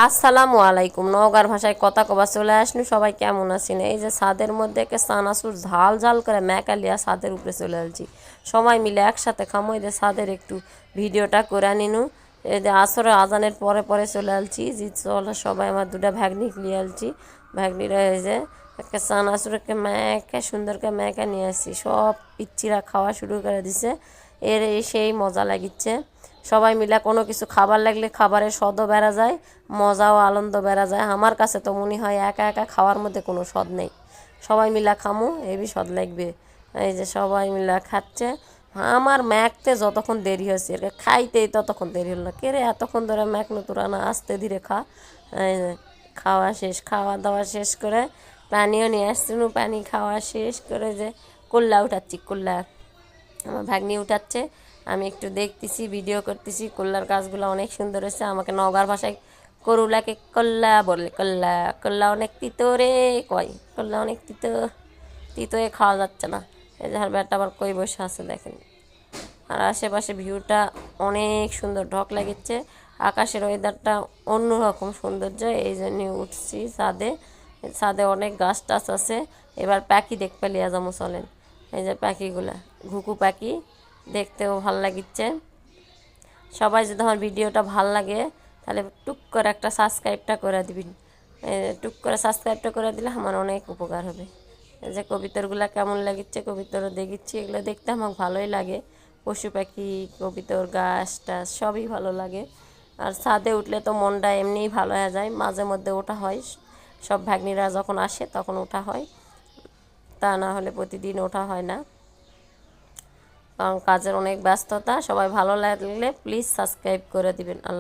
আসসালামু আলাইকুম। নওগাঁর ভাষায় কথা কবা চলে আসনু। সবাই কেমন আছেন? এই যে ছাদের মধ্যে একটা চানাচুর ঝাল ঝাল করে মেকালিয়া ছাদের উপরে চলে আসছি। সবাই মিলে একসাথে খামো। এই যে ছাদের একটু ভিডিওটা করে নিনু। এই যে আসরে আজানের পরে পরে চলে আসছি। জি চলো সবাই, আমার দুটা ভ্যাগনি নিয়ে আসছি। ভ্যাগনিরা এই যে একটা চানাচুরকে মেঁকে সুন্দর করে মেঁকে নিয়ে আসছি। সব পিচ্চিরা খাওয়া শুরু করে দিছে। এর সেই মজা লাগিচ্ছে। সবাই মিলে কোনো কিছু খাবার লাগলে খাবারের স্বাদও বেড়া যায়, মজাও আনন্দ বেড়া যায়। আমার কাছে তো মনে হয় একা একা খাওয়ার মধ্যে কোনো স্বাদ নেই। সবাই মিলে খামু, এবি স্বাদ লাগবে। এই যে সবাই মিলে খাচ্ছে। আমার ম্যাকতে যতক্ষণ দেরি হয়েছে, এর খাইতেই ততক্ষণ দেরি হলো না। কে রে এতক্ষণ ধরে ম্যাক নতুরা না, আস্তে ধীরে খা। এই যে খাওয়া শেষ, খাওয়া দাওয়া শেষ করে পানিও নিয়ে আসছিল। পানি খাওয়া শেষ করে যে কল্লা উঠাচ্ছি, কল্লা আমার ভাগ্নি উঠাচ্ছে। আমি একটু দেখতেছি, ভিডিও করতেছি। কল্লার গাছগুলো অনেক সুন্দর হয়েছে। আমাকে নওগাঁর ভাষায় করুলাকে কল্লা বলে। কল্লা কল্লা অনেক তিতো রে কয়। কল্লা অনেক তিতো, তিতোয় খাওয়া যাচ্ছে না। এই যে বেটা আবার কই বসে আছে দেখেন। আর আশেপাশে ভিউটা অনেক সুন্দর, ঢক লাগিচ্ছে। আকাশের ওয়েদারটা অন্যরকম সৌন্দর্য। এই জন্য উঠছি ছাদে। ছাদে অনেক গাছ টাছ আছে। এবার পাখি দেখতে লিয়া যাবো চলেন। এই যে পাখিগুলা ঘুঘু পাখি, দেখতেও ভাল লাগিচ্ছে। সবাই যদি আমার ভিডিওটা ভাল লাগে তাহলে টুক করে একটা সাবস্ক্রাইবটা করে দিবেন। টুক করে সাবস্ক্রাইবটা করে দিলে আমার অনেক উপকার হবে। এই যে কবিতরগুলা কেমন লাগিচ্ছে, কবিতরও দেখিচ্ছি। এগুলো দেখতে আমার ভালোই লাগে। পশু পাখি, কবিতর, গাছ টাছ সবই ভালো লাগে। আর ছাদে উঠলে তো মনটা এমনিই ভালো হয়ে যায়। মাঝে মধ্যে ওঠা হয়, সব ভাগ্নিরা যখন আসে তখন ওঠা হয়। তা না হলে প্রতিদিন ওঠা হয় না, কারণ কাজের অনেক ব্যস্ততা। সবাই ভালো লাগলে প্লিজ সাবস্ক্রাইব করে দিবেন। আল্লাহ।